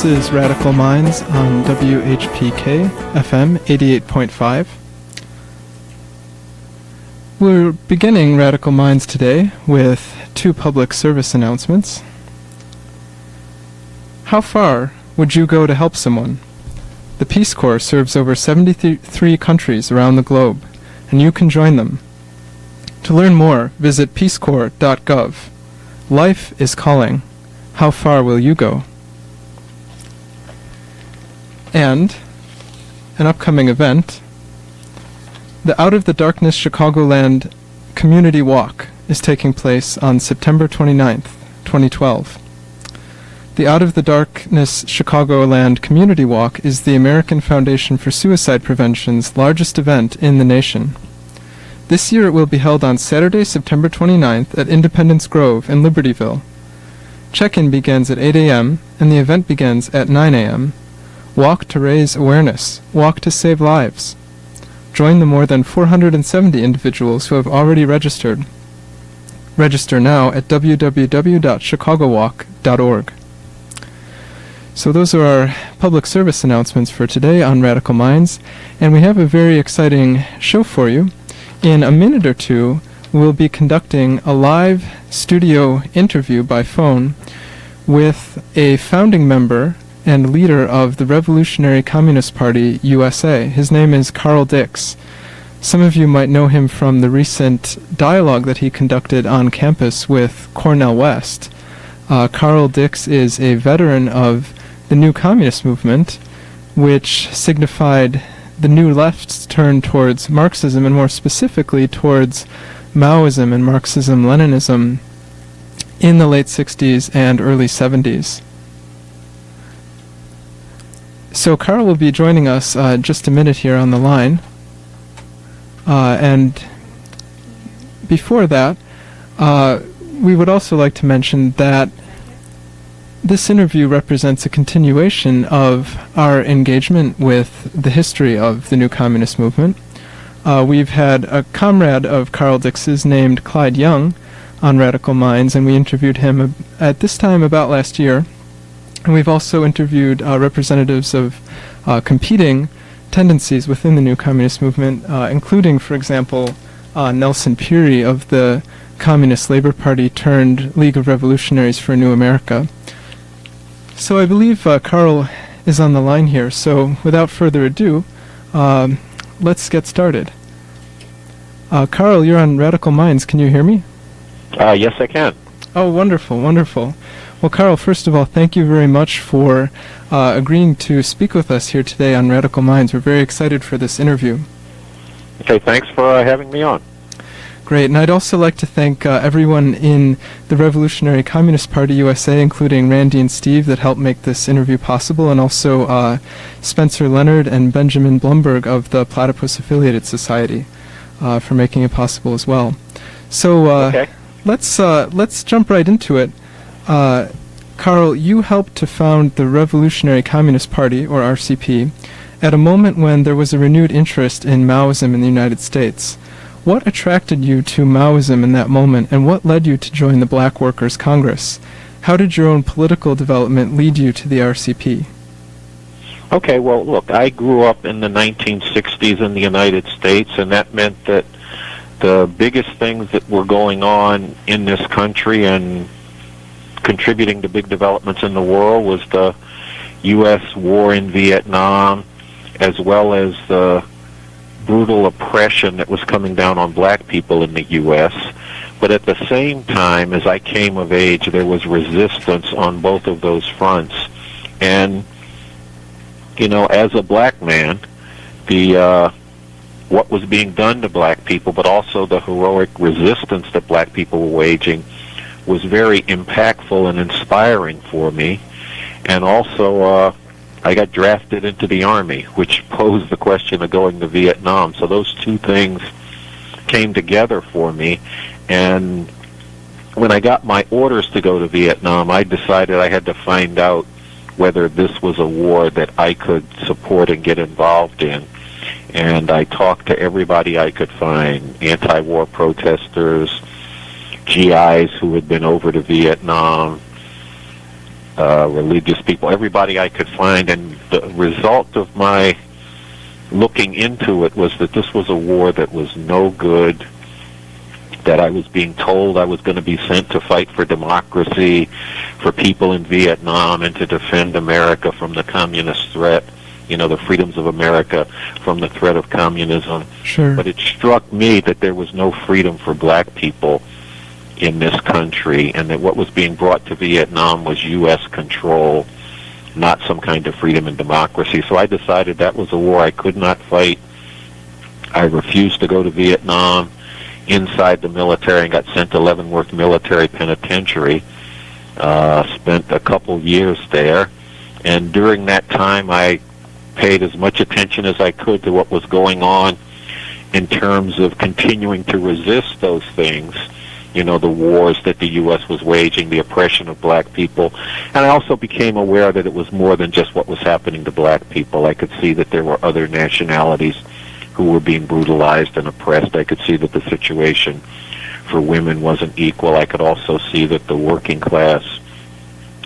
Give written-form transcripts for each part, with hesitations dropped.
This is Radical Minds on WHPK FM 88.5. We're beginning Radical Minds today with two public service announcements. How far would you go to help someone? The Peace Corps serves over 73 countries around the globe, and you can join them. To learn more, visit peacecorps.gov. Life is calling. How far will you go? And an upcoming event, the Out of the Darkness Chicagoland Community Walk is taking place on September 29th, 2012. The Out of the Darkness Chicagoland Community Walk is the American Foundation for Suicide Prevention's largest event in the nation. This year it will be held on Saturday, September 29th at Independence Grove in Libertyville. Check-in begins at 8 a.m. and the event begins at 9 a.m. Walk to raise awareness. Walk to save lives. Join the more than 470 individuals who have already registered. Register now at www.chicagowalk.org. So those are our public service announcements for today on Radical Minds, and we have a very exciting show for you. In a minute or two, we'll be conducting a live studio interview by phone with a founding member and leader of the Revolutionary Communist Party USA. His name is Carl Dix. Some of you might know him from the recent dialogue that he conducted on campus with Cornel West. Carl Dix is a veteran of the New Communist Movement, which signified the New Left's turn towards Marxism, and more specifically towards Maoism and Marxism-Leninism in the late 60s and early 70s. So Carl will be joining us just a minute here on the line. And before that, we would also like to mention that this interview represents a continuation of our engagement with the history of the New Communist Movement. We've had a comrade of Carl Dix's named Clyde Young on Radical Minds, and we interviewed him at this time about last year. And we've also interviewed representatives of competing tendencies within the New Communist Movement, including, for example, Nelson Peary of the Communist Labor Party turned League of Revolutionaries for a New America. So I believe Carl is on the line here, so without further ado, let's get started. Carl, you're on Radical Minds. Can you hear me? Yes, I can. Oh, wonderful, wonderful. Well, Carl, first of all, thank you very much for agreeing to speak with us here today on Radical Minds. We're very excited for this interview. Okay, thanks for having me on. Great, and I'd also like to thank everyone in the Revolutionary Communist Party USA, including Randy and Steve, that helped make this interview possible, and also Spencer Leonard and Benjamin Blumberg of the Platypus Affiliated Society for making it possible as well. So okay. Let's jump right into it. Carl, you helped to found the Revolutionary Communist Party, or RCP, at a moment when there was a renewed interest in Maoism in the United States. What attracted you to Maoism in that moment, and what led you to join the Black Workers' Congress? How did your own political development lead you to the RCP? Okay, well, look, I grew up in the 1960s in the United States, and that meant that the biggest things that were going on in this country and contributing to big developments in the world was the U.S. war in Vietnam, as well as the brutal oppression that was coming down on black people in the U.S. But at the same time, as I came of age, there was resistance on both of those fronts. And, you know, as a black man, what was being done to black people, but also the heroic resistance that black people were waging, was very impactful and inspiring for me. And also, I got drafted into the Army, which posed the question of going to Vietnam. So those two things came together for me. And when I got my orders to go to Vietnam, I decided I had to find out whether this was a war that I could support and get involved in. And I talked to everybody I could find, anti-war protesters, GIs who had been over to Vietnam, religious people, everybody I could find. And the result of my looking into it was that this was a war that was no good, that I was being told I was going to be sent to fight for democracy, for people in Vietnam, and to defend America from the communist threat, the freedoms of America from the threat of communism. Sure. But it struck me that there was no freedom for black people in this country, and that what was being brought to Vietnam was U.S. control, not some kind of freedom and democracy. So I decided that was a war I could not fight. I refused to go to Vietnam inside the military and got sent to Leavenworth Military Penitentiary. Spent a couple years there, and during that time I paid as much attention as I could to what was going on in terms of continuing to resist those things, the wars that the U.S. was waging, the oppression of black people. And I also became aware that it was more than just what was happening to black people. I could see that there were other nationalities who were being brutalized and oppressed. I could see that the situation for women wasn't equal. I could also see that the working class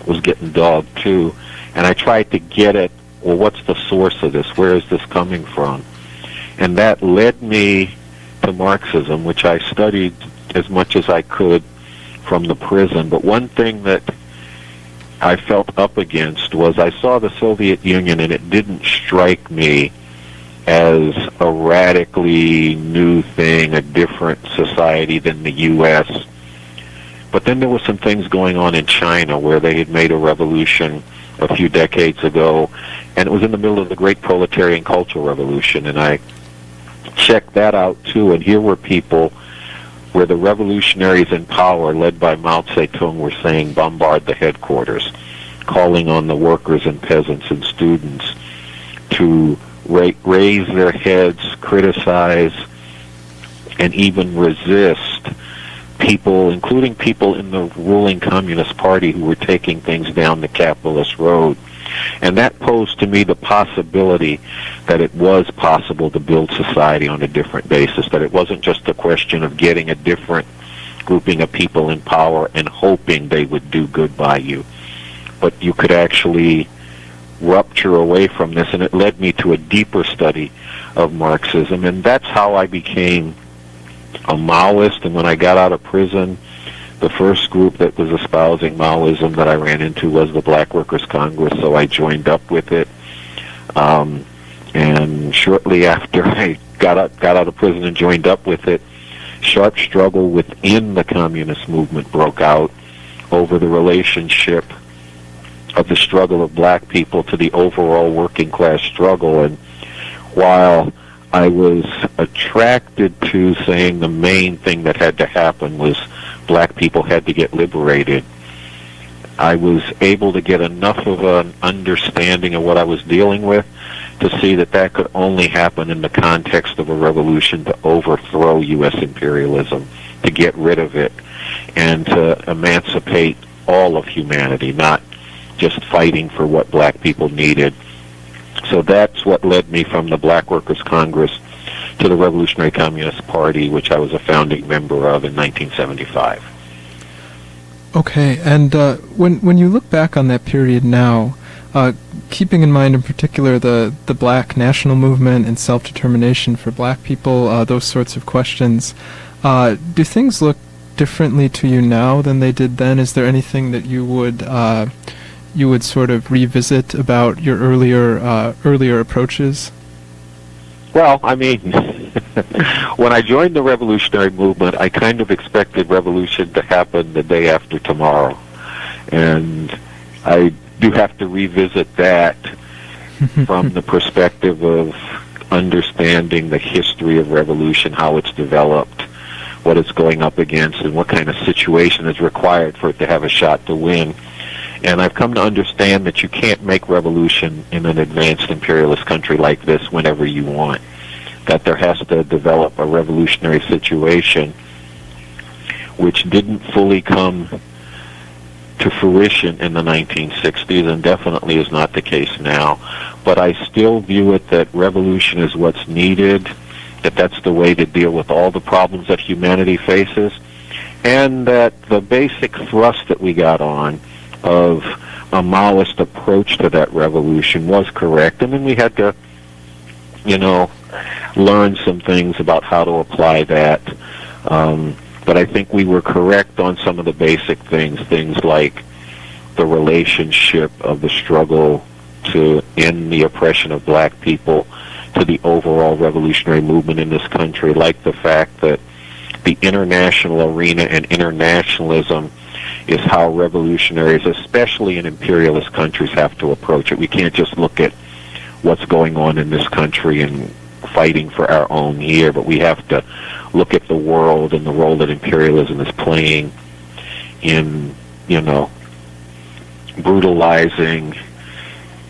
was getting dogged too. And I tried to get at, well, what's the source of this? Where is this coming from? And that led me to Marxism, which I studied as much as I could from the prison. But one thing that I felt up against was I saw the Soviet Union, and it didn't strike me as a radically new thing, a different society than the U.S. But then there were some things going on in China where they had made a revolution a few decades ago, and it was in the middle of the Great Proletarian Cultural Revolution, and I checked that out too, and here were people where the revolutionaries in power, led by Mao Zedong, were saying bombard the headquarters, calling on the workers and peasants and students to raise their heads, criticize, and even resist people, including people in the ruling Communist Party who were taking things down the capitalist road. And that posed to me the possibility that it was possible to build society on a different basis, that it wasn't just a question of getting a different grouping of people in power and hoping they would do good by you, but you could actually rupture away from this. And it led me to a deeper study of Marxism, and that's how I became a Maoist. And when I got out of prison, the first group that was espousing Maoism that I ran into was the Black Workers Congress, so I joined up with it. And shortly after I got out of prison and joined up with it, sharp struggle within the communist movement broke out over the relationship of the struggle of black people to the overall working class struggle. And while I was attracted to saying the main thing that had to happen was black people had to get liberated, I was able to get enough of an understanding of what I was dealing with to see that that could only happen in the context of a revolution to overthrow U.S. imperialism, to get rid of it, and to emancipate all of humanity, not just fighting for what black people needed. So that's what led me from the Black Workers Congress to the Revolutionary Communist Party, which I was a founding member of in 1975. Okay, and when you look back on that period now, keeping in mind in particular the black national movement and self-determination for black people, those sorts of questions, do things look differently to you now than they did then? Is there anything that you would sort of revisit about your earlier approaches? Well, I mean, when I joined the revolutionary movement, I kind of expected revolution to happen the day after tomorrow. And I do have to revisit that from the perspective of understanding the history of revolution, how it's developed, what it's going up against, and what kind of situation is required for it to have a shot to win. And I've come to understand that you can't make revolution in an advanced imperialist country like this whenever you want, that there has to develop a revolutionary situation which didn't fully come to fruition in the 1960s and definitely is not the case now. But I still view it that revolution is what's needed, that that's the way to deal with all the problems that humanity faces, and that the basic thrust that we got on of a Maoist approach to that revolution was correct, and then we had to, learn some things about how to apply that. But I think we were correct on some of the basic things like the relationship of the struggle to end the oppression of black people to the overall revolutionary movement in this country, like the fact that the international arena and internationalism is how revolutionaries, especially in imperialist countries, have to approach it. We can't just look at what's going on in this country and fighting for our own here, but we have to look at the world and the role that imperialism is playing in, brutalizing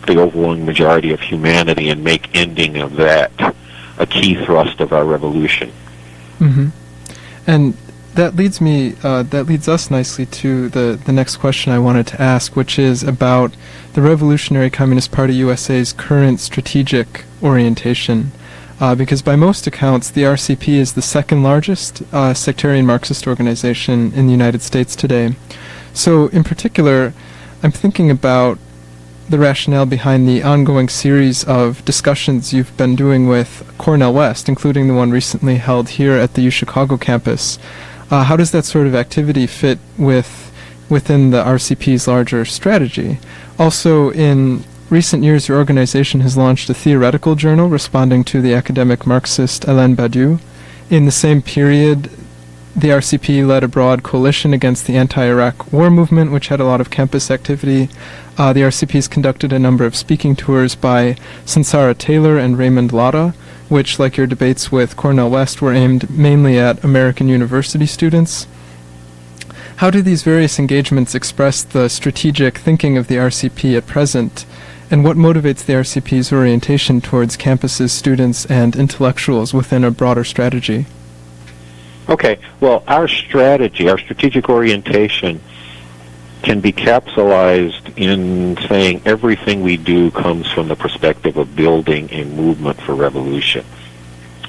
the overwhelming majority of humanity and make ending of that a key thrust of our revolution. Mm-hmm. And that leads us nicely to the next question I wanted to ask, which is about the Revolutionary Communist Party USA's current strategic orientation. Because by most accounts, the RCP is the second largest sectarian Marxist organization in the United States today. So in particular, I'm thinking about the rationale behind the ongoing series of discussions you've been doing with Cornel West, including the one recently held here at the UChicago campus. How does that sort of activity fit within the RCP's larger strategy? Also, in recent years, your organization has launched a theoretical journal responding to the academic Marxist Hélène Badiou. In the same period, the RCP led a broad coalition against the anti-Iraq war movement, which had a lot of campus activity. The RCP has conducted a number of speaking tours by Sansara Taylor and Raymond Lotta, which, like your debates with Cornel West, were aimed mainly at American university students. How do these various engagements express the strategic thinking of the RCP at present, and what motivates the RCP's orientation towards campuses, students, and intellectuals within a broader strategy? Okay, well, our strategic orientation can be capsulized in saying everything we do comes from the perspective of building a movement for revolution.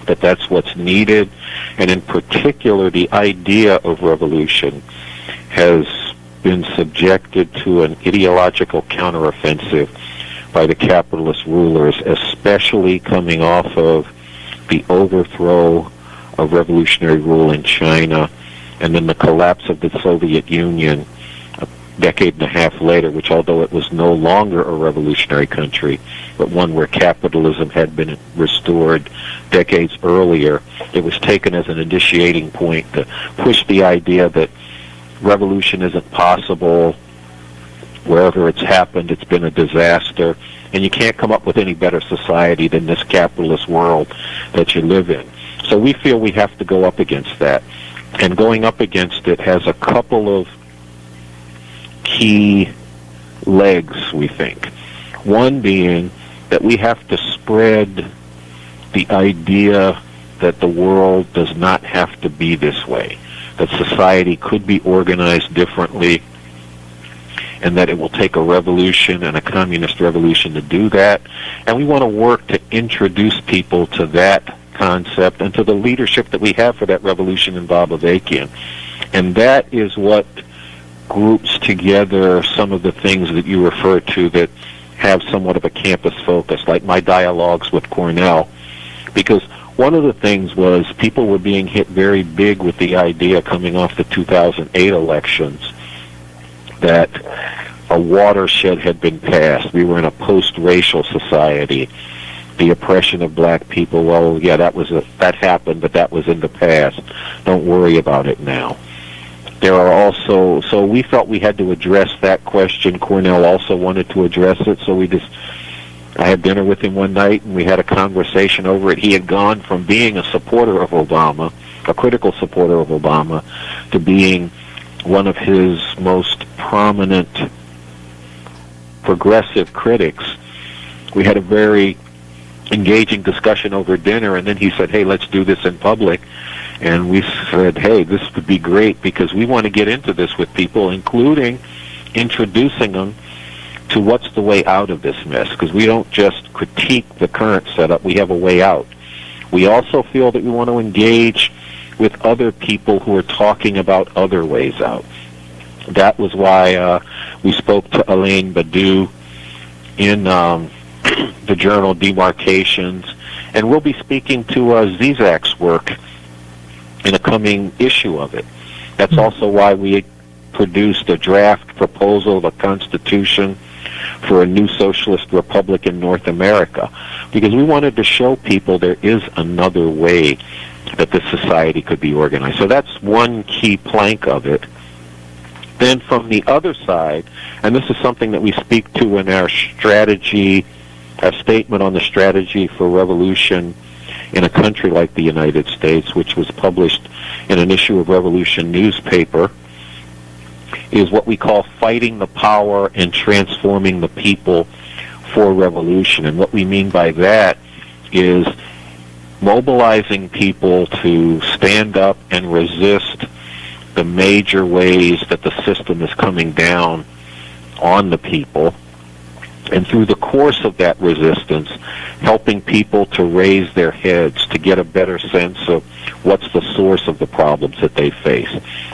That's what's needed, and in particular, the idea of revolution has been subjected to an ideological counteroffensive by the capitalist rulers, especially coming off of the overthrow of revolutionary rule in China and then the collapse of the Soviet Union a decade and a half later, which, although it was no longer a revolutionary country, but one where capitalism had been restored decades earlier, it was taken as an initiating point to push the idea that revolution isn't possible. Wherever it's happened, it's been a disaster, and you can't come up with any better society than this capitalist world that you live in. So we feel we have to go up against that, and going up against it has a couple of key legs, we think. One being that we have to spread the idea that the world does not have to be this way, that society could be organized differently, and that it will take a revolution and a communist revolution to do that. And we want to work to introduce people to that concept and to the leadership that we have for that revolution in Bob Avakian. And that is what groups together some of the things that you refer to that have somewhat of a campus focus, like my dialogues with Cornel. Because one of the things was people were being hit very big with the idea coming off the 2008 elections that a watershed had been passed. We were in a post-racial society. The oppression of black people, well, yeah, that happened, but that was in the past. Don't worry about it now. There are also, so we felt we had to address that question. Cornel also wanted to address it, so I had dinner with him one night, and we had a conversation over it. He had gone from being a supporter of Obama, a critical supporter of Obama, to being one of his most prominent progressive critics. We had a very engaging discussion over dinner, and then he said, hey, let's do this in public. And we said, hey, this would be great because we want to get into this with people, including introducing them to what's the way out of this mess, because we don't just critique the current setup, we have a way out. We also feel that we want to engage with other people who are talking about other ways out. That was why we spoke to Alain Badu in the journal Demarcations, and we'll be speaking to Zizek's work in a coming issue of it. That's also why we produced a draft proposal of a constitution for a new socialist republic in North America, because we wanted to show people there is another way that this society could be organized. So that's one key plank of it. Then from the other side, and this is something that we speak to in our strategy, our statement on the strategy for revolution in a country like the United States, which was published in an issue of Revolution newspaper, is what we call fighting the power and transforming the people for revolution. And what we mean by that is mobilizing people to stand up and resist the major ways that the system is coming down on the people, and through the course of that resistance, helping people to raise their heads, to get a better sense of what's the source of the problems that they face,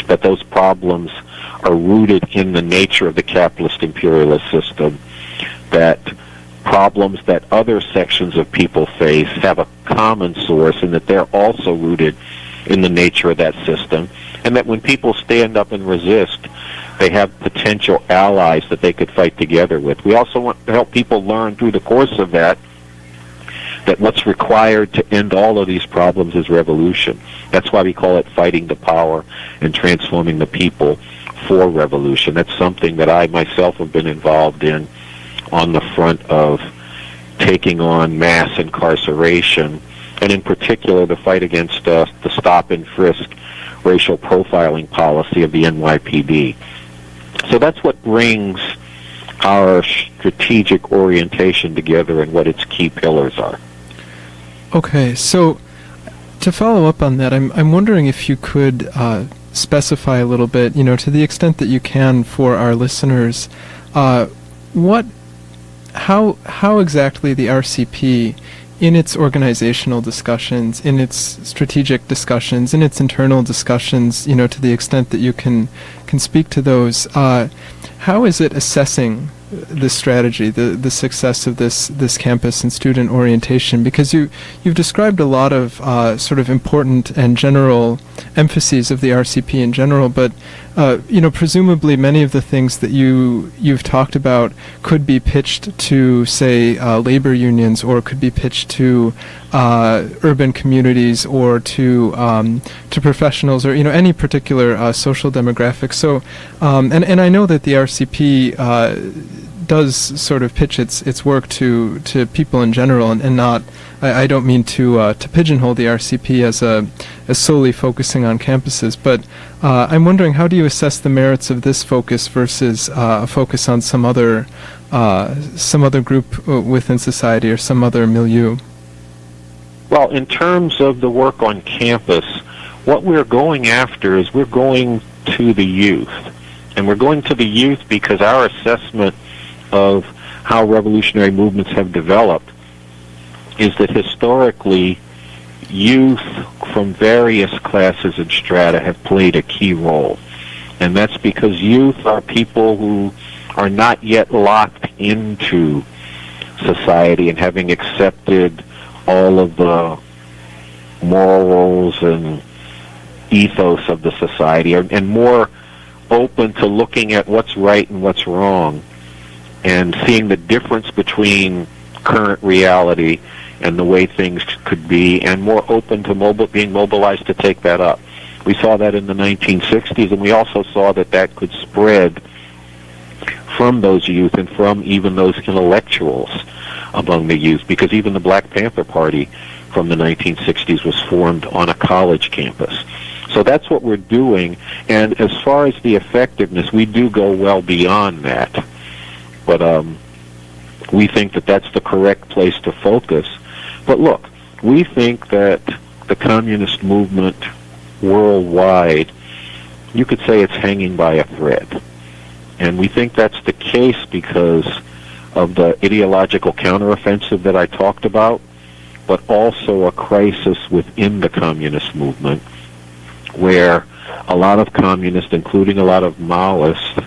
that those problems are rooted in the nature of the capitalist imperialist system, that problems that other sections of people face have a common source, and that they're also rooted in the nature of that system, and that when people stand up and resist, they have potential allies that they could fight together with. We also want to help people learn through the course of that what's required to end all of these problems is revolution. That's why we call it fighting the power and transforming the people for revolution. That's something that I myself have been involved in on the front of taking on mass incarceration, and in particular the fight against the stop and frisk racial profiling policy of the NYPD. So that's what brings our strategic orientation together and what its key pillars are. Okay, so to follow up on that, I'm wondering if you could specify a little bit, to the extent that you can for our listeners, how exactly the RCP, in its organizational discussions, in its strategic discussions, in its internal discussions, to the extent that you can speak to those, how is it assessing this strategy, the success of this campus and student orientation? Because you've described a lot of sort of important and general emphases of the RCP in general, but presumably many of the things that you've talked about could be pitched to, say, labor unions, or could be pitched to urban communities, or to professionals, or any particular social demographic. So, and I know that the RCP does sort of pitch its work to people in general, and not. I don't mean to pigeonhole the RCP as solely focusing on campuses, but I'm wondering, how do you assess the merits of this focus versus a focus on some other group within society or some other milieu? Well, in terms of the work on campus, what we're going after is we're going to the youth. And we're going to the youth because our assessment of how revolutionary movements have developed is that historically youth from various classes and strata have played a key role. And that's because youth are people who are not yet locked into society and having accepted all of the morals and ethos of the society, and more open to looking at what's right and what's wrong, and seeing the difference between current reality and the way things could be, and more open to being mobilized to take that up. We saw that in the 1960s, and we also saw that could spread from those youth and from even those intellectuals among the youth, because even the Black Panther Party from the 1960s was formed on a college campus. So that's what we're doing, and as far as the effectiveness, we do go well beyond that. But we think that that's the correct place to focus. But look, we think that the communist movement worldwide, you could say it's hanging by a thread. And we think that's the case because of the ideological counteroffensive that I talked about, but also a crisis within the communist movement where a lot of communists, including a lot of Maoists,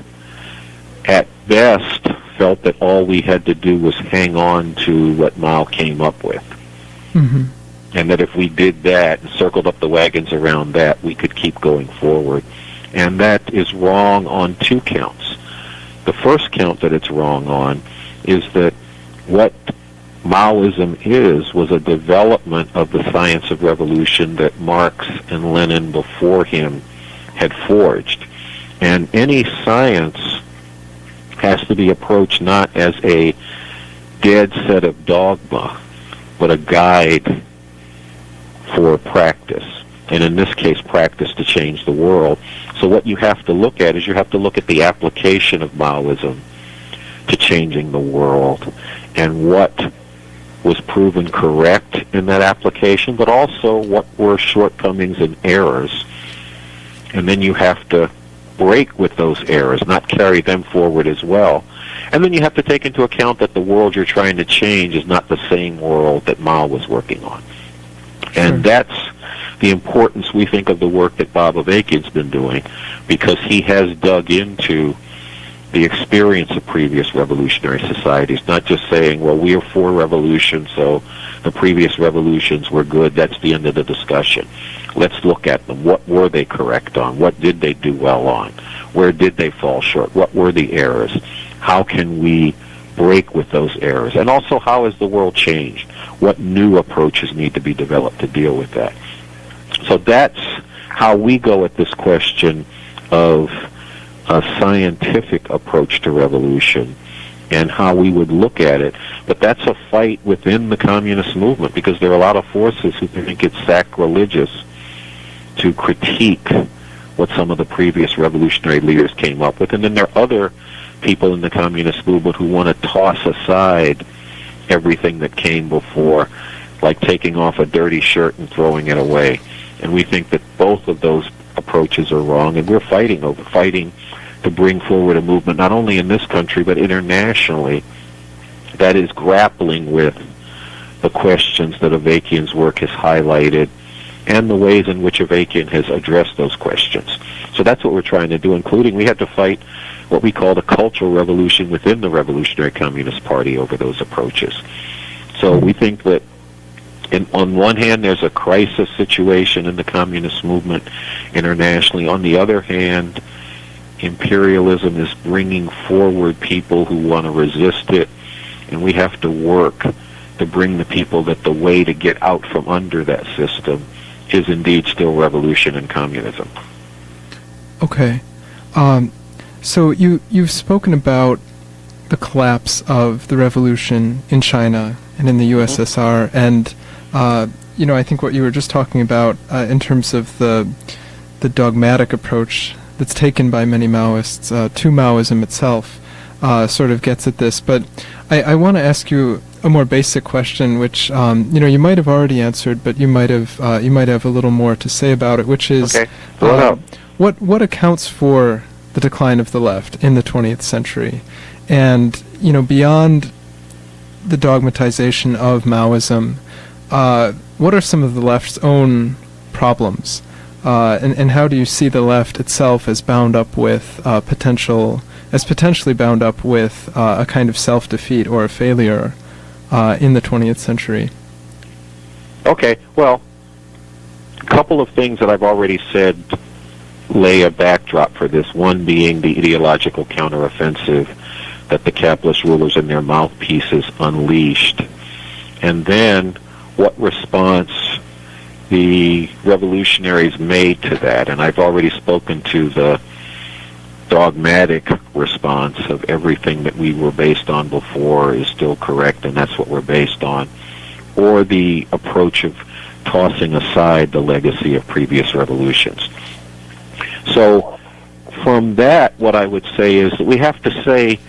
at best felt that all we had to do was hang on to what Mao came up with. Mm-hmm. And that if we did that and circled up the wagons around that, we could keep going forward. And that is wrong on two counts. The first count that it's wrong on is that what Maoism was a development of the science of revolution that Marx and Lenin before him had forged. And any science has to be approached not as a dead set of dogma, but a guide for practice. And in this case, practice to change the world. So what you have to look at is you have to look at the application of Maoism to changing the world and what was proven correct in that application, but also what were shortcomings and errors. And then you have to break with those errors, not carry them forward as well. And then you have to take into account that the world you're trying to change is not the same world that Mao was working on. And that's the importance, we think, of the work that Bob Avakian's been doing, because he has dug into the experience of previous revolutionary societies, not just saying, well, we are for revolution, so the previous revolutions were good, that's the end of the discussion. Let's look at them. What were they correct on? What did they do well on? Where did they fall short? What were the errors? How can we break with those errors? And also, how has the world changed? What new approaches need to be developed to deal with that? So that's how we go at this question of a scientific approach to revolution and how we would look at it. But that's a fight within the communist movement, because there are a lot of forces who think it's sacrilegious to critique what some of the previous revolutionary leaders came up with. And then there are other people in the communist movement who want to toss aside everything that came before, like taking off a dirty shirt and throwing it away. And we think that both of those approaches are wrong, and we're fighting to bring forward a movement not only in this country but internationally that is grappling with the questions that Avakian's work has highlighted and the ways in which Avakian has addressed those questions. So that's what we're trying to do, including we had to fight what we call the cultural revolution within the Revolutionary Communist Party over those approaches. So we think that on one hand, there's a crisis situation in the communist movement internationally. On the other hand, imperialism is bringing forward people who want to resist it, and we have to work to bring the people that the way to get out from under that system is indeed still revolution and communism. Okay. So you've spoken about the collapse of the revolution in China and in the USSR, and I think what you were just talking about in terms of the dogmatic approach that's taken by many Maoists to Maoism itself sort of gets at this. But I want to ask you a more basic question, which you might have already answered, but you might have a little more to say about it, which is what accounts for the decline of the left in the 20th century, and beyond the dogmatization of Maoism. What are some of the left's own problems, and how do you see the left itself as bound up with potentially bound up with a kind of self-defeat or a failure in the 20th century? Okay, well, a couple of things that I've already said lay a backdrop for this, one being the ideological counteroffensive that the capitalist rulers and their mouthpieces unleashed, and then what response the revolutionaries made to that. And I've already spoken to the dogmatic response of everything that we were based on before is still correct and that's what we're based on, or the approach of tossing aside the legacy of previous revolutions. So from that, what I would say is that we have to say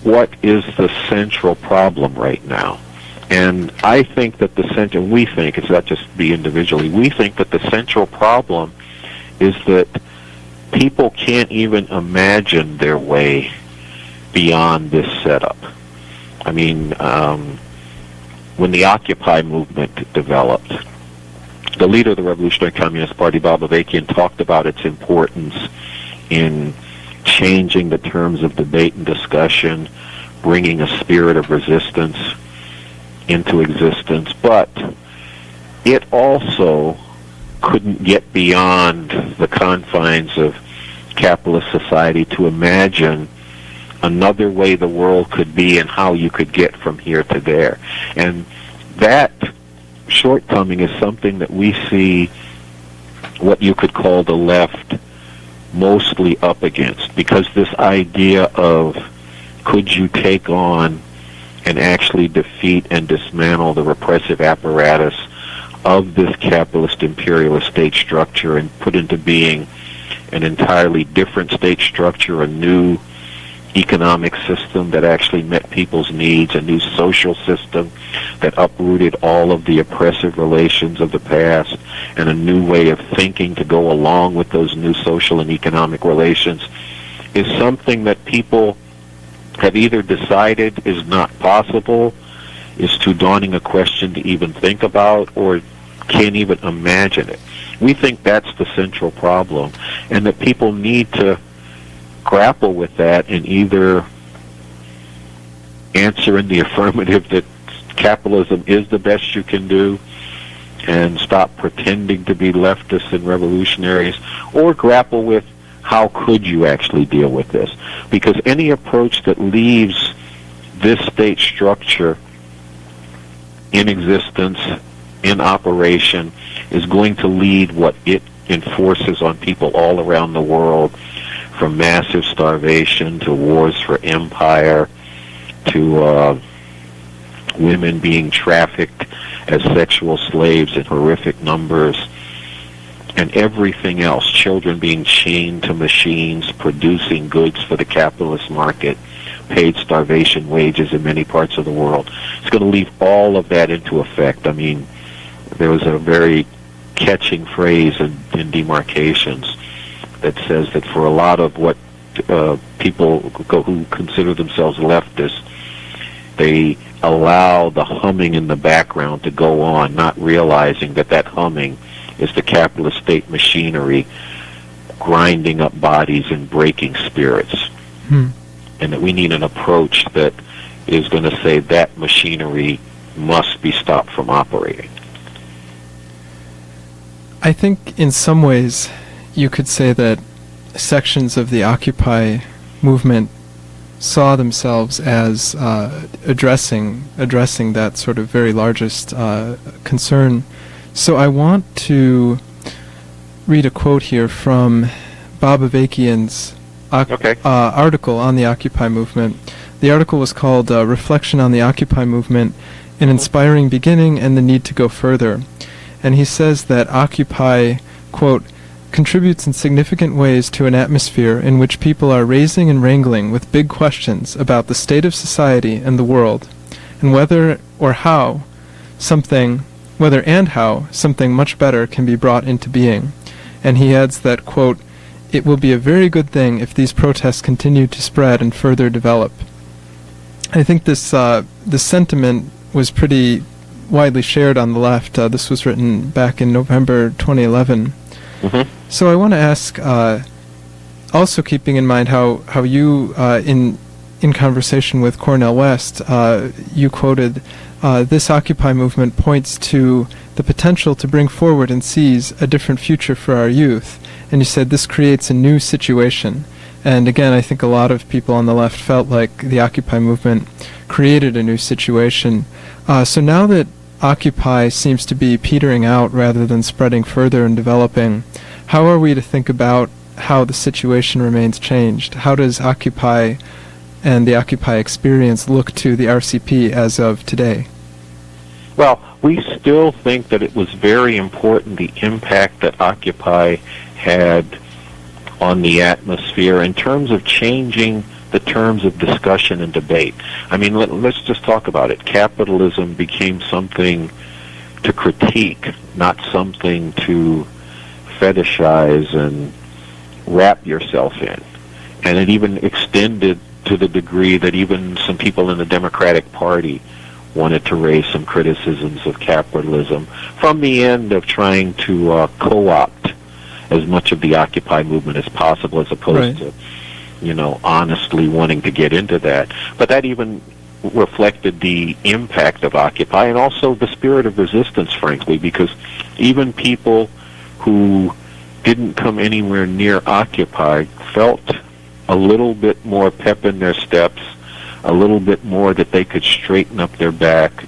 what is the central problem right now. And I think that we think, it's not just me individually, we think that the central problem is that people can't even imagine their way beyond this setup. I mean, when the Occupy movement developed, the leader of the Revolutionary Communist Party, Bob Avakian, talked about its importance in changing the terms of debate and discussion, bringing a spirit of resistance into existence, but it also couldn't get beyond the confines of capitalist society to imagine another way the world could be and how you could get from here to there. And that shortcoming is something that we see what you could call the left mostly up against, because this idea of could you take on and actually defeat and dismantle the repressive apparatus of this capitalist imperialist state structure and put into being an entirely different state structure, a new economic system that actually met people's needs, a new social system that uprooted all of the oppressive relations of the past, and a new way of thinking to go along with those new social and economic relations, is something that people have either decided is not possible, is too daunting a question to even think about, or can't even imagine it. We think that's the central problem, and that people need to grapple with that and either answer in the affirmative that capitalism is the best you can do and stop pretending to be leftists and revolutionaries, or grapple with how could you actually deal with this? Because any approach that leaves this state structure in existence, in operation, is going to lead what it enforces on people all around the world, from massive starvation to wars for empire to women being trafficked as sexual slaves in horrific numbers, and everything else, children being chained to machines, producing goods for the capitalist market, paid starvation wages in many parts of the world. It's going to leave all of that into effect. I mean, there was a very catching phrase in Demarcations that says that for a lot of what people who consider themselves leftists, they allow the humming in the background to go on, not realizing that that humming is the capitalist state machinery grinding up bodies and breaking spirits. And that we need an approach that is going to say that machinery must be stopped from operating. I think in some ways you could say that sections of the Occupy movement saw themselves as addressing that sort of very largest concern. So I want to read a quote here from Bob Avakian's article on the Occupy movement. The article was called Reflection on the Occupy Movement, An Inspiring Beginning and the Need to Go Further. And he says that Occupy, quote, contributes in significant ways to an atmosphere in which people are raising and wrangling with big questions about the state of society and the world, and whether and how something much better can be brought into being. And he adds that, quote, it will be a very good thing if these protests continue to spread and further develop. I think this sentiment was pretty widely shared on the left. This was written back in November 2011. So I want to ask, also keeping in mind how you, in conversation with Cornel West, you quoted, this Occupy movement points to the potential to bring forward and seize a different future for our youth. And you said this creates a new situation. And again, I think a lot of people on the left felt like the Occupy movement created a new situation. So now that Occupy seems to be petering out rather than spreading further and developing, how are we to think about how the situation remains changed? How does Occupy and the Occupy experience look to the RCP as of today? Well, we still think that it was very important, the impact that Occupy had on the atmosphere in terms of changing the terms of discussion and debate. I mean, let's just talk about it. Capitalism became something to critique, not something to fetishize and wrap yourself in. And it even extended to the degree that even some people in the Democratic Party wanted to raise some criticisms of capitalism from the end of trying to co-opt as much of the Occupy movement as possible, as opposed to, honestly wanting to get into that. But that even reflected the impact of Occupy and also the spirit of resistance, frankly, because even people who didn't come anywhere near Occupy felt a little bit more pep in their steps, a little bit more that they could straighten up their back.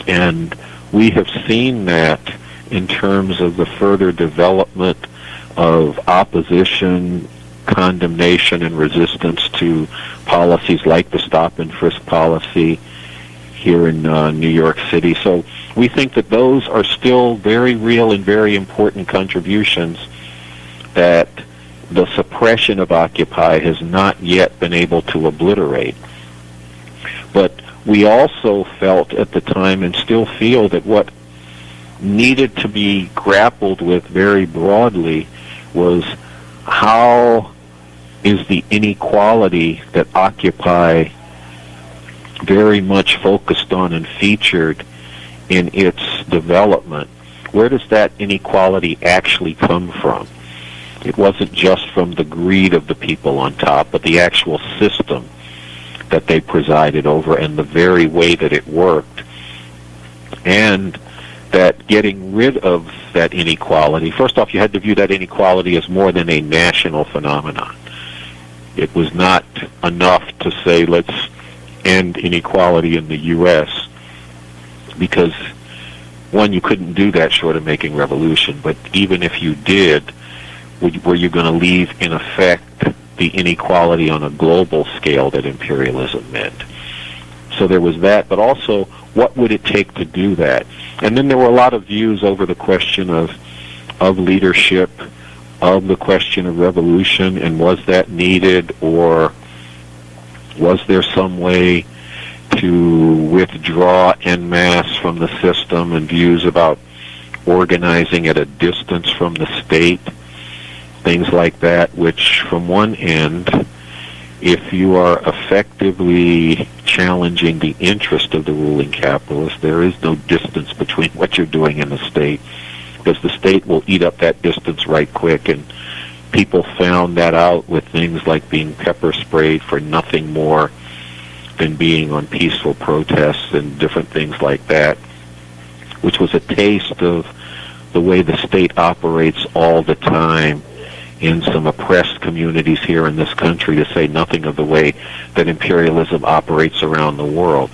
And we have seen that in terms of the further development of opposition, condemnation, and resistance to policies like the stop and frisk policy here in New York City. So we think that those are still very real and very important contributions that the suppression of Occupy has not yet been able to obliterate. But we also felt at the time, and still feel, that what needed to be grappled with very broadly was how is the inequality that Occupy very much focused on and featured in its development, where does that inequality actually come from? It wasn't just from the greed of the people on top, but the actual system that they presided over and the very way that it worked. And that getting rid of that inequality, first off, you had to view that inequality as more than a national phenomenon. It was not enough to say, let's end inequality in the U.S., because, one, you couldn't do that short of making revolution, but even if you did, were you going to leave in effect the inequality on a global scale that imperialism meant? So there was that, but also, what would it take to do that? And then there were a lot of views over the question of leadership, of the question of revolution, and was that needed, or was there some way to withdraw en masse from the system, and views about organizing at a distance from the state, things like that, which from one end, if you are effectively challenging the interest of the ruling capitalists, there is no distance between what you're doing and the state, because the state will eat up that distance right quick. And people found that out with things like being pepper sprayed for nothing more than being on peaceful protests and different things like that, which was a taste of the way the state operates all the time in some oppressed communities here in this country, to say nothing of the way that imperialism operates around the world.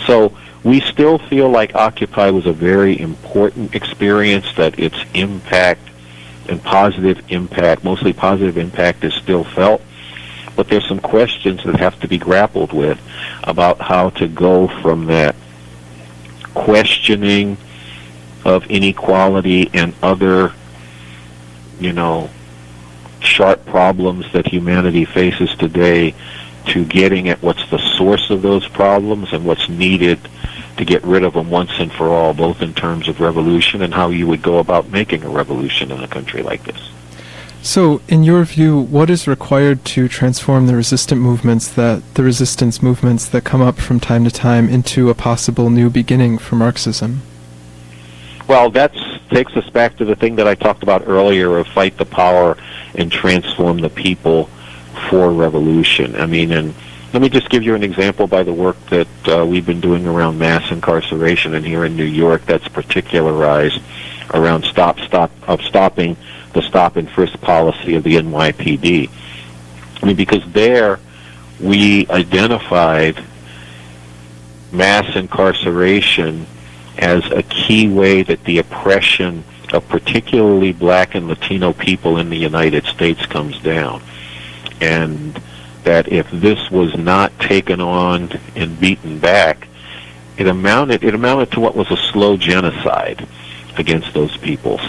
So we still feel like Occupy was a very important experience, that its impact and positive impact, mostly positive impact, is still felt. But there's some questions that have to be grappled with about how to go from that questioning of inequality and other, sharp problems that humanity faces today, to getting at what's the source of those problems and what's needed to get rid of them once and for all, both in terms of revolution and how you would go about making a revolution in a country like this. So, in your view, what is required to transform the resistance movements that come up from time to time into a possible new beginning for Marxism? Well, that takes us back to the thing that I talked about earlier of fight the power and transform the people for revolution. I mean, and let me just give you an example by the work that we've been doing around mass incarceration, and here in New York that's particularized around stopping the stop and frisk policy of the NYPD. I mean, because there we identified mass incarceration as a key way that the oppression of particularly black and Latino people in the United States comes down. And that if this was not taken on and beaten back, it amounted to what was a slow genocide against those peoples.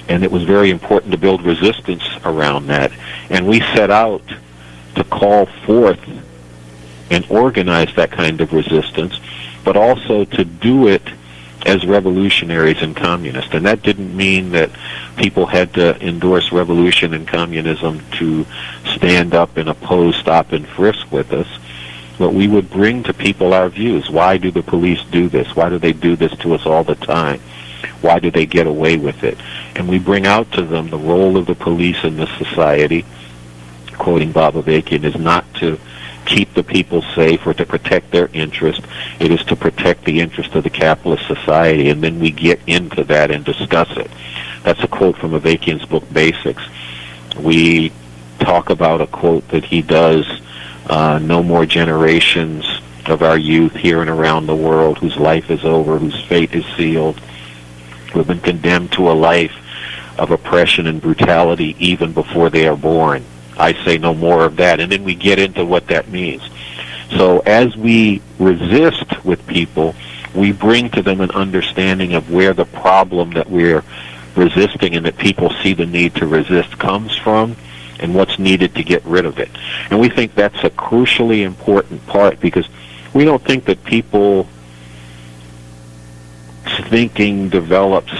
And it was very important to build resistance around that. And we set out to call forth and organize that kind of resistance, but also to do it as revolutionaries and communists. And that didn't mean that people had to endorse revolution and communism to stand up and oppose stop and frisk with us. but we would bring to people our views. Why do the police do this? Why do they do this to us all the time? Why do they get away with it? And we bring out to them the role of the police in this society, quoting Bob Avakian, is not to keep the people safe or to protect their interest. It is to protect the interest of the capitalist society, and then we get into that and discuss it. That's a quote from Avakian's book, Basics. We talk about a quote that he does, no more generations of our youth here and around the world whose life is over, whose fate is sealed, who have been condemned to a life of oppression and brutality even before they are born. I say no more of that. And then we get into what that means. So as we resist with people, we bring to them an understanding of where the problem that we're resisting and that people see the need to resist comes from and what's needed to get rid of it. And we think that's a crucially important part, because we don't think that people thinking develops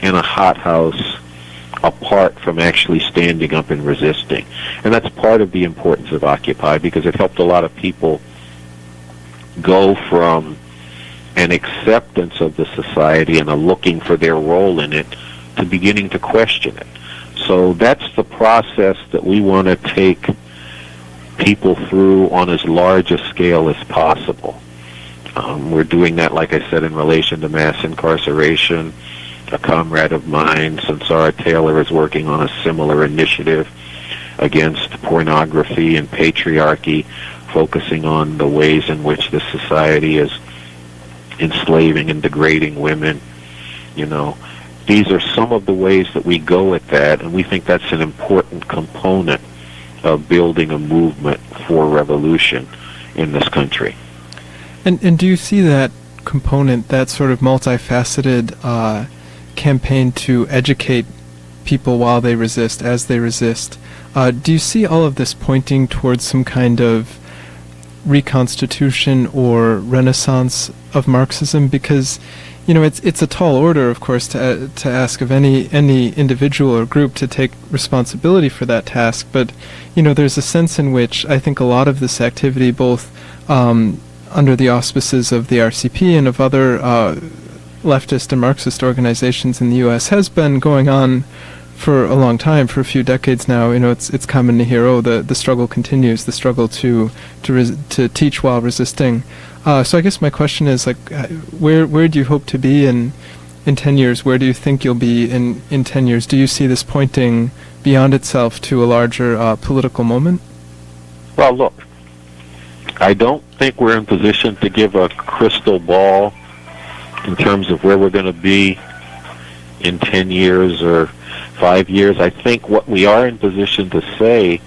in a hothouse apart from actually standing up and resisting. And that's part of the importance of Occupy, because it helped a lot of people go from an acceptance of the society and a looking for their role in it to beginning to question it. So that's the process that we want to take people through on as large a scale as possible. We're doing that, like I said, in relation to mass incarceration. A comrade of mine, Sansara Taylor, is working on a similar initiative against pornography and patriarchy, focusing on the ways in which this society is enslaving and degrading women. You know, these are some of the ways that we go at that, and we think that's an important component of building a movement for revolution in this country. And do you see that component, that sort of multifaceted campaign to educate people while they resist, as they resist, do you see all of this pointing towards some kind of reconstitution or renaissance of Marxism? Because, you know, it's a tall order, of course, to ask of any individual or group to take responsibility for that task. But, you know, there's a sense in which I think a lot of this activity, both under the auspices of the RCP and of other leftist and Marxist organizations in the U.S., has been going on for a long time, for a few decades now. You know, it's common to hear, the struggle continues, the struggle to teach while resisting. So I guess my question is, like, where do you hope to be in 10 years? Where do you think you'll be in 10 years? Do you see this pointing beyond itself to a larger political moment? Well, look, I don't think we're in position to give a crystal ball in terms of where we're going to be in 10 years or 5 years. I think what we are in position to say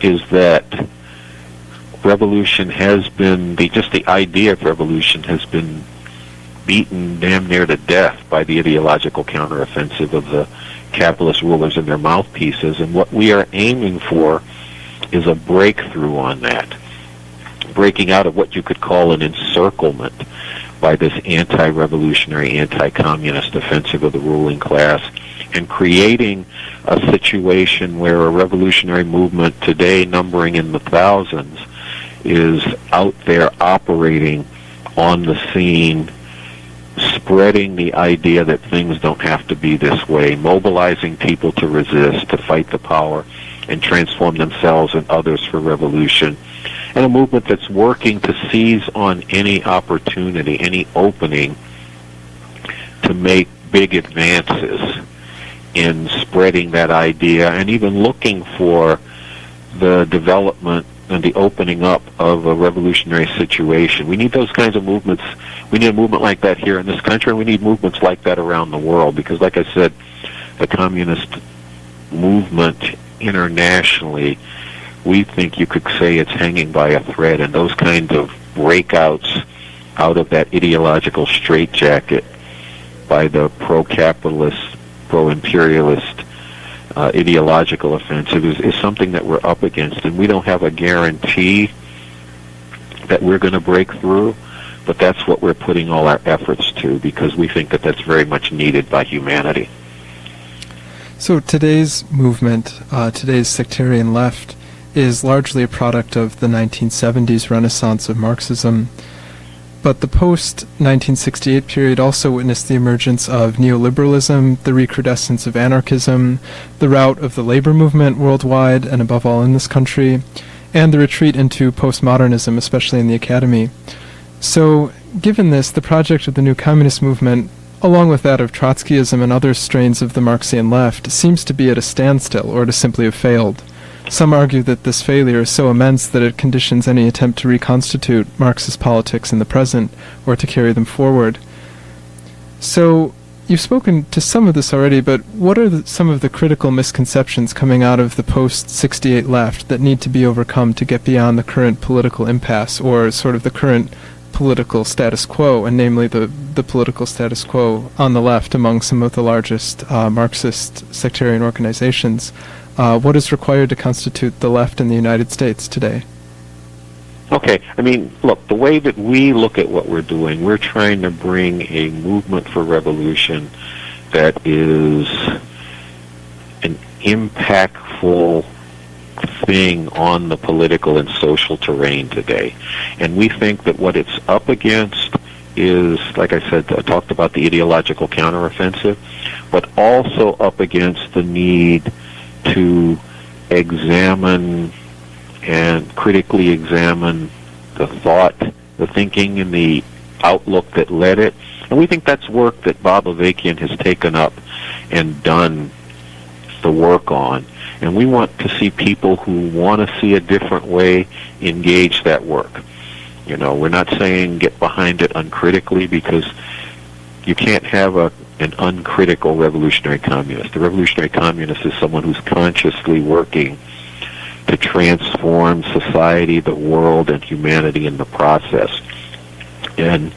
is that revolution has been, just the idea of revolution has been beaten damn near to death by the ideological counteroffensive of the capitalist rulers and their mouthpieces. And what we are aiming for is a breakthrough on that, breaking out of what you could call an encirclement by this anti-revolutionary, anti-communist offensive of the ruling class, and creating a situation where a revolutionary movement today, numbering in the thousands, is out there operating on the scene, spreading the idea that things don't have to be this way, mobilizing people to resist, to fight the power, and transform themselves and others for revolution. And a movement that's working to seize on any opportunity, any opening to make big advances in spreading that idea, and even looking for the development and the opening up of a revolutionary situation. We need those kinds of movements. We need a movement like that here in this country, and we need movements like that around the world, because, like I said, the communist movement internationally, we think you could say it's hanging by a thread, and those kinds of breakouts out of that ideological straitjacket by the pro-capitalist, pro-imperialist ideological offensive is something that we're up against, and we don't have a guarantee that we're going to break through, but that's what we're putting all our efforts to, because we think that that's very much needed by humanity. So today's movement, today's sectarian left, is largely a product of the 1970s renaissance of Marxism. But the post-1968 period also witnessed the emergence of neoliberalism, the recrudescence of anarchism, the rout of the labor movement worldwide, and above all in this country, and the retreat into postmodernism, especially in the academy. So, given this, the project of the new communist movement, along with that of Trotskyism and other strains of the Marxian left, seems to be at a standstill, or to simply have failed. Some argue that this failure is so immense that it conditions any attempt to reconstitute Marxist politics in the present, or to carry them forward. So, you've spoken to some of this already, but what are some of the critical misconceptions coming out of the post-68 left that need to be overcome to get beyond the current political impasse, or sort of the current political status quo, and namely the political status quo on the left among some of the largest Marxist sectarian organizations? What is required to constitute the left in the United States today? Okay, I mean, look, the way that we look at what we're doing, we're trying to bring a movement for revolution that is an impactful thing on the political and social terrain today. And we think that what it's up against is, like I said, I talked about the ideological counteroffensive, but also up against the need to examine and critically examine the thought, the thinking, and the outlook that led it. And we think that's work that Bob Avakian has taken up and done the work on. And we want to see people who want to see a different way engage that work. You know, we're not saying get behind it uncritically, because you can't have an uncritical revolutionary communist. A revolutionary communist is someone who's consciously working to transform society, the world, and humanity in the process. And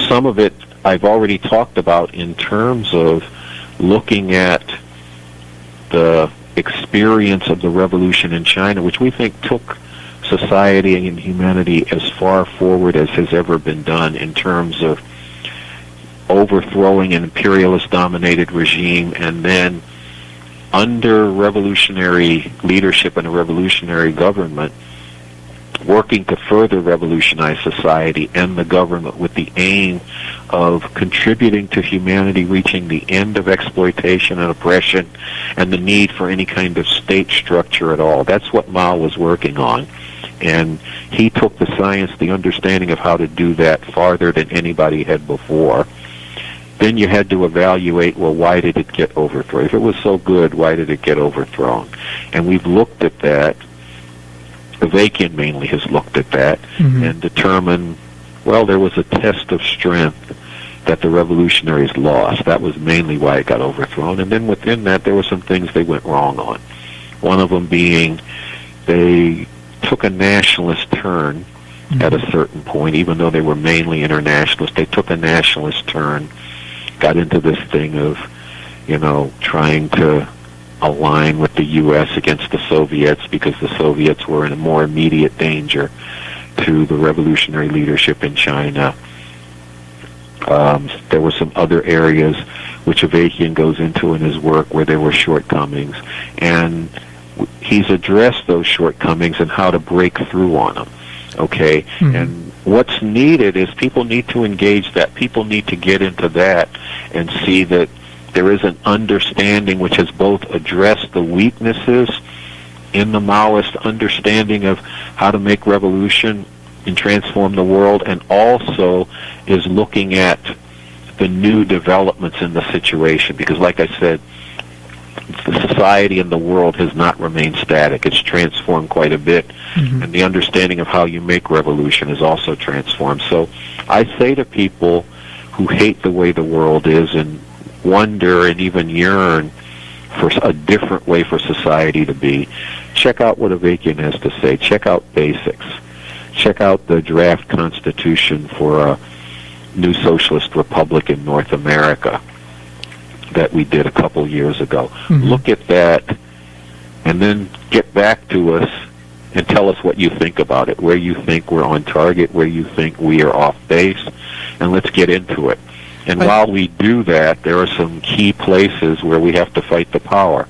some of it I've already talked about in terms of looking at the experience of the revolution in China, which we think took society and humanity as far forward as has ever been done in terms of overthrowing an imperialist-dominated regime, and then under revolutionary leadership and a revolutionary government, working to further revolutionize society and the government with the aim of contributing to humanity reaching the end of exploitation and oppression and the need for any kind of state structure at all. That's what Mao was working on. And he took the science, the understanding of how to do that farther than anybody had before. Then you had to evaluate, well, why did it get overthrown? If it was so good, why did it get overthrown? And we've looked at that. Avakian mainly has looked at that and determined, well, there was a test of strength that the revolutionaries lost. That was mainly why it got overthrown. And then within that, there were some things they went wrong on. One of them being they took a nationalist turn at a certain point, even though they were mainly internationalists. They took a nationalist turn, got into this thing of, you know, trying to align with the U.S. against the Soviets because the Soviets were in a more immediate danger to the revolutionary leadership in China. There were some other areas which Avakian goes into in his work where there were shortcomings, and he's addressed those shortcomings and how to break through on them. Okay? And what's needed is people need to engage that. People need to get into that and see that there is an understanding which has both addressed the weaknesses in the Maoist understanding of how to make revolution and transform the world, and also is looking at the new developments in the situation. Because, like I said, the society and the world has not remained static. It's transformed quite a bit, and the understanding of how you make revolution is also transformed. So I say to people who hate the way the world is and wonder and even yearn for a different way for society to be, check out what Avakian has to say. Check out basics. Check out the draft constitution for a new socialist republic in North America that we did a couple years ago. Look at that, and then get back to us and tell us what you think about it, where you think we're on target, where you think we are off base, and let's get into it. And while we do that, there are some key places where we have to fight the power.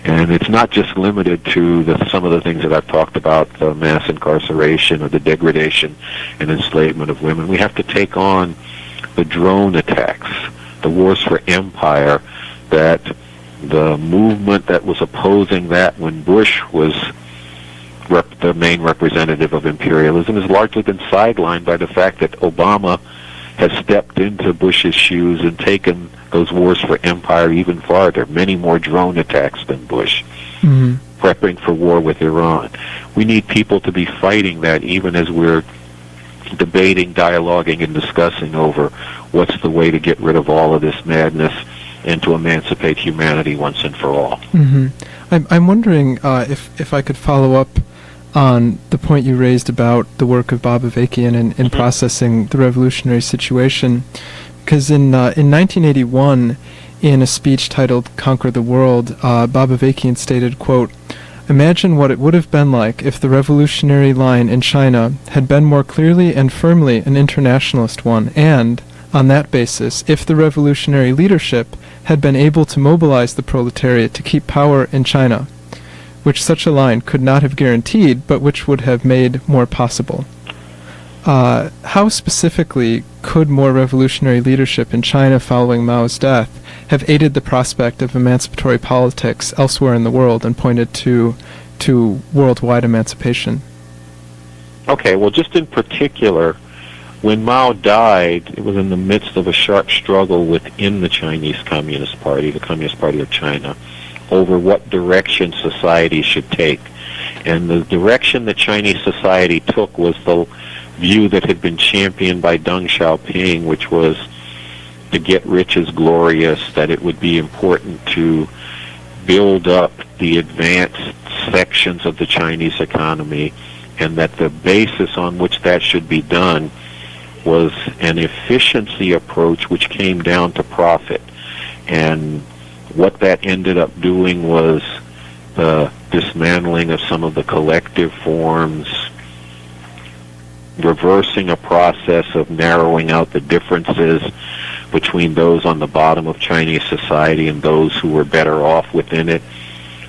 And it's not just limited to some of the things that I've talked about, the mass incarceration or the degradation and enslavement of women. We have to take on the drone attacks, the wars for empire, that the movement that was opposing that when Bush was the main representative of imperialism has largely been sidelined by the fact that Obama has stepped into Bush's shoes and taken those wars for empire even farther, many more drone attacks than Bush, prepping for war with Iran. We need people to be fighting that even as we're debating, dialoguing, and discussing over what's the way to get rid of all of this madness and to emancipate humanity once and for all. I'm wondering if I could follow up on the point you raised about the work of Bob Avakian in processing the revolutionary situation, because in 1981, in a speech titled "Conquer the World," Bob Avakian stated, quote, "Imagine what it would have been like if the revolutionary line in China had been more clearly and firmly an internationalist one, and, on that basis, if the revolutionary leadership had been able to mobilize the proletariat to keep power in China, which such a line could not have guaranteed, but which would have made more possible." How specifically could more revolutionary leadership in China following Mao's death have aided the prospect of emancipatory politics elsewhere in the world and pointed to worldwide emancipation? Okay, well, just in particular, when Mao died, it was in the midst of a sharp struggle within the Chinese Communist Party, the Communist Party of China, over what direction society should take. And the direction that Chinese society took was the view that had been championed by Deng Xiaoping, which was to get rich is glorious, that it would be important to build up the advanced sections of the Chinese economy, and that the basis on which that should be done was an efficiency approach which came down to profit. And what that ended up doing was the dismantling of some of the collective forms, reversing a process of narrowing out the differences between those on the bottom of Chinese society and those who were better off within it,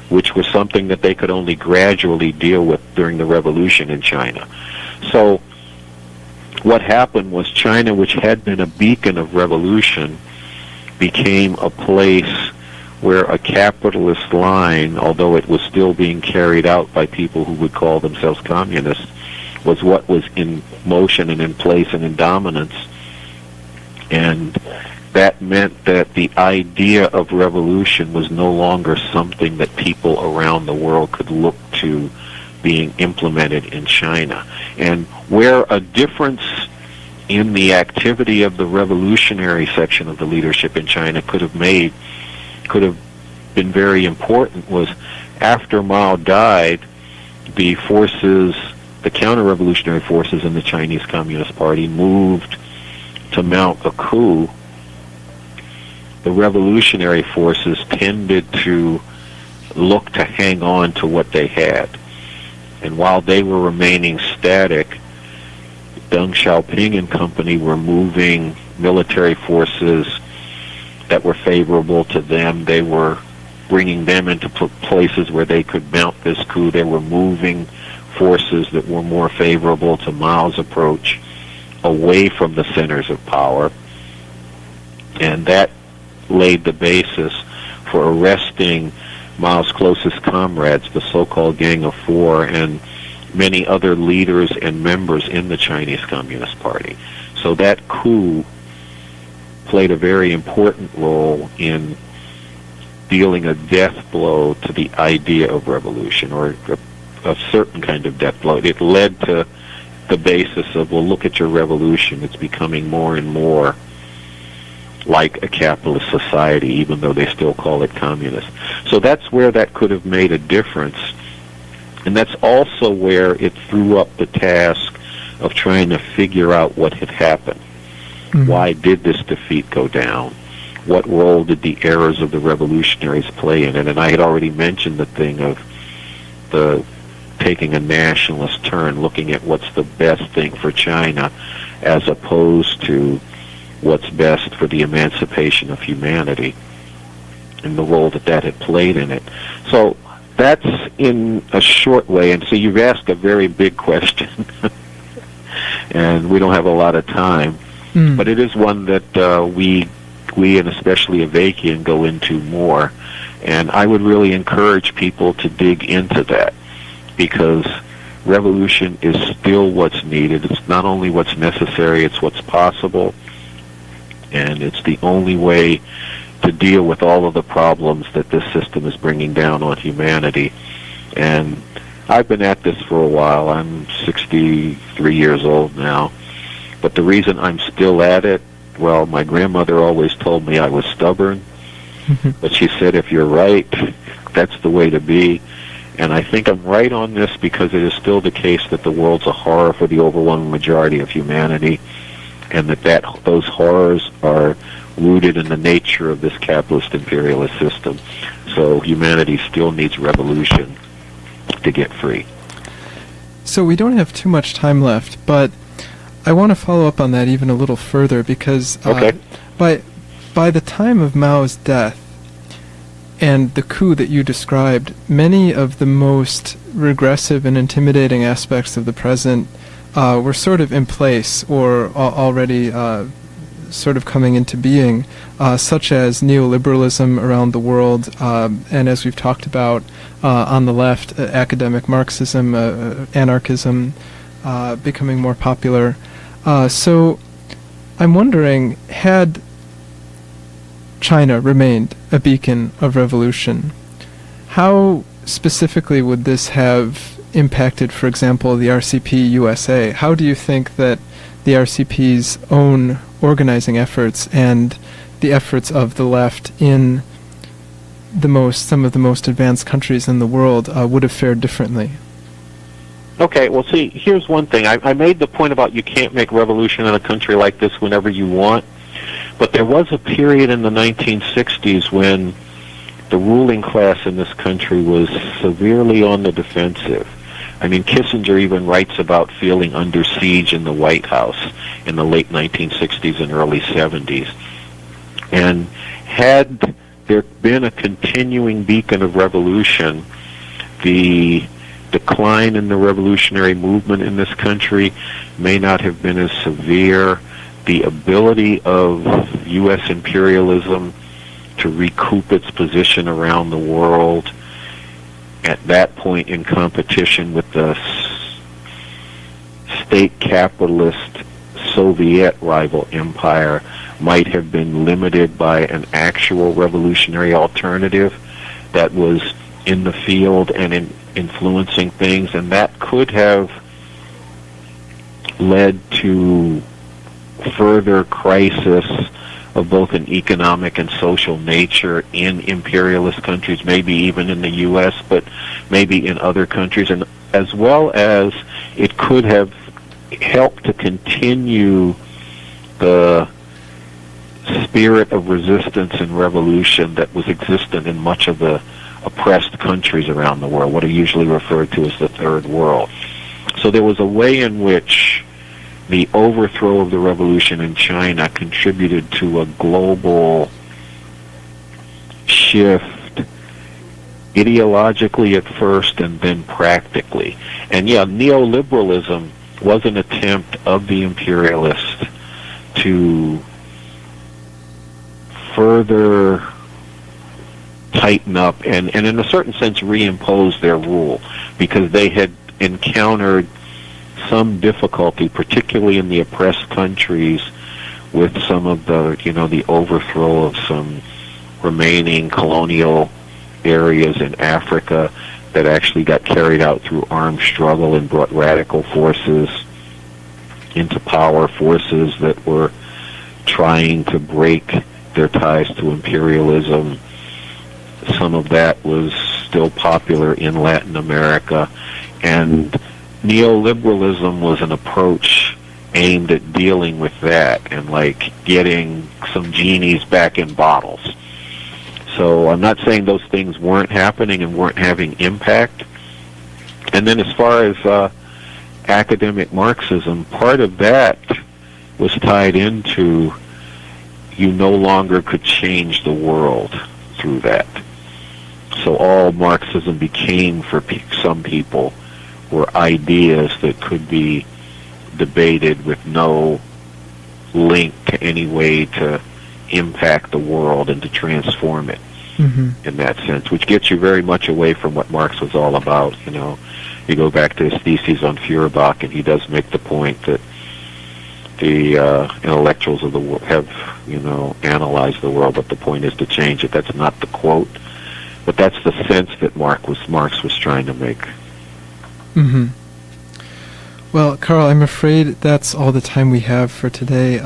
which was something that they could only gradually deal with during the revolution in China. So what happened was China, which had been a beacon of revolution, became a place where a capitalist line, although it was still being carried out by people who would call themselves communists, was what was in motion and in place and in dominance. And that meant that the idea of revolution was no longer something that people around the world could look to being implemented in China. And where a difference in the activity of the revolutionary section of the leadership in China could have been very important was after Mao died, the counter-revolutionary forces in the Chinese Communist Party moved to mount a coup. The revolutionary forces tended to look to hang on to what they had. And while they were remaining static, Deng Xiaoping and company were moving military forces that were favorable to them. They were bringing them into places where they could mount this coup. They were moving forces that were more favorable to Mao's approach away from the centers of power. And that laid the basis for arresting Mao's closest comrades, the so-called Gang of Four, and many other leaders and members in the Chinese Communist Party. So that coup played a very important role in dealing a death blow to the idea of revolution, or a certain kind of death blow. It led to the basis of, well, look at your revolution. It's becoming more and more like a capitalist society, even though they still call it communist. So that's where that could have made a difference. And that's also where it threw up the task of trying to figure out what had happened. Mm-hmm. Why did this defeat go down? What role did the errors of the revolutionaries play in it? And I had already mentioned the thing of the taking a nationalist turn, looking at what's the best thing for China, as opposed to what's best for the emancipation of humanity and the role that that had played in it. So that's in a short way. And so you've asked a very big question, and we don't have a lot of time. But it is one that we and especially Avakian go into more. And I would really encourage people to dig into that, because revolution is still what's needed. It's not only what's necessary, it's what's possible. And it's the only way to deal with all of the problems that this system is bringing down on humanity. And I've been at this for a while. I'm 63 years old now. But the reason I'm still at it, well, my grandmother always told me I was stubborn. But she said, if you're right, that's the way to be. And I think I'm right on this, because it is still the case that the world's a horror for the overwhelming majority of humanity, and that those horrors are rooted in the nature of this capitalist imperialist system. So humanity still needs revolution to get free. So we don't have too much time left, but I want to follow up on that even a little further, because by the time of Mao's death and the coup that you described, many of the most regressive and intimidating aspects of the present were sort of in place, or already sort of coming into being, such as neoliberalism around the world, and as we've talked about on the left, academic Marxism, anarchism becoming more popular. So I'm wondering, had China remained a beacon of revolution, how specifically would this have impacted, for example, the RCP USA? How do you think that the RCP's own organizing efforts and the efforts of the left in some of the most advanced countries in the world would have fared differently? Okay, well, see, here's one thing. I made the point about you can't make revolution in a country like this whenever you want, but there was a period in the 1960s when the ruling class in this country was severely on the defensive. I mean, Kissinger even writes about feeling under siege in the White House in the late 1960s and early 70s. And had there been a continuing beacon of revolution, the decline in the revolutionary movement in this country may not have been as severe. The ability of U.S. imperialism to recoup its position around the world at that point in competition with the state capitalist Soviet rival empire might have been limited by an actual revolutionary alternative that was in the field and influencing things, and that could have led to further crisis of both an economic and social nature in imperialist countries, maybe even in the U.S., but maybe in other countries, and as well as it could have helped to continue the spirit of resistance and revolution that was existent in much of the oppressed countries around the world, what are usually referred to as the Third World. So there was a way in which the overthrow of the revolution in China contributed to a global shift, ideologically at first and then practically. And yeah, neoliberalism was an attempt of the imperialists to further tighten up and in a certain sense reimpose their rule, because they had encountered some difficulty, particularly in the oppressed countries, with some of the overthrow of some remaining colonial areas in Africa that actually got carried out through armed struggle and brought radical forces into power, forces that were trying to break their ties to imperialism. Some of that was still popular in Latin America, and neoliberalism was an approach aimed at dealing with that and like getting some genies back in bottles. So I'm not saying those things weren't happening and weren't having impact. And then as far as academic Marxism, part of that was tied into you no longer could change the world through that. So all Marxism became for some people were ideas that could be debated with no link to any way to impact the world and to transform it in that sense, which gets you very much away from what Marx was all about. You know, you go back to his theses on Feuerbach, and he does make the point that the intellectuals of the world have, you know, analyzed the world, but the point is to change it. That's not the quote, but that's the sense that Marx was trying to make. Well, Carl, I'm afraid that's all the time we have for today.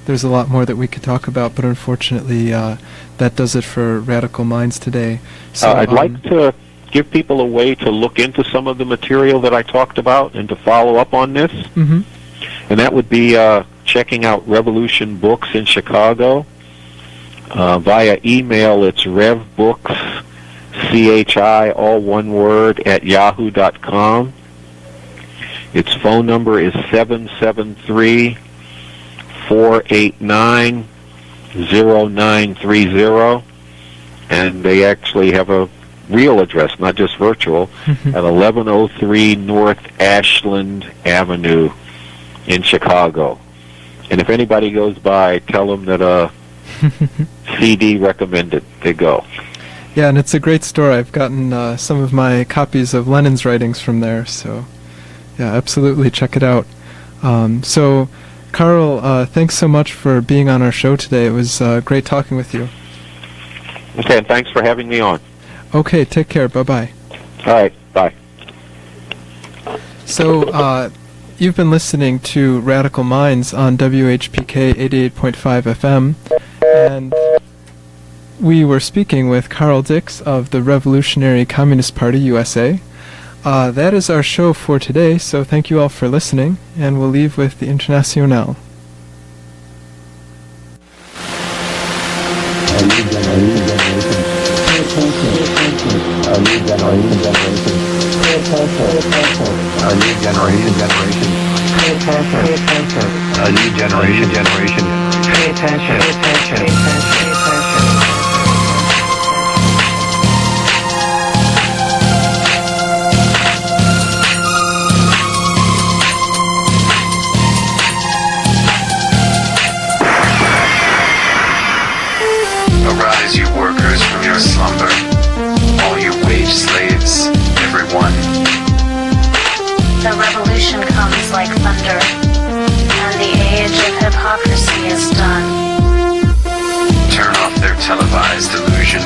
There's a lot more that we could talk about, but unfortunately, that does it for Radical Minds today. So I'd like to give people a way to look into some of the material that I talked about and to follow up on this. And that would be checking out Revolution Books in Chicago. Via email, it's revbooks, CHI, all one word, at yahoo.com. Its phone number is 773-489-0930. And they actually have a real address, not just virtual, at 1103 North Ashland Avenue in Chicago. And if anybody goes by, tell them that CD recommended they go. Yeah, and it's a great store. I've gotten some of my copies of Lenin's writings from there, so yeah, absolutely check it out. So, Carl, thanks so much for being on our show today. It was great talking with you. Okay, and thanks for having me on. Okay, take care. Bye-bye. All right, bye. So, you've been listening to Radical Minds on WHPK 88.5 FM, and we were speaking with Carl Dix of the Revolutionary Communist Party, USA. That is our show for today, so thank you all for listening, and we'll leave with the Internationale. Arise, you workers, from your slumber, all you wage slaves, everyone. The revolution comes like thunder, and the age of hypocrisy is done. Turn off their televised illusion.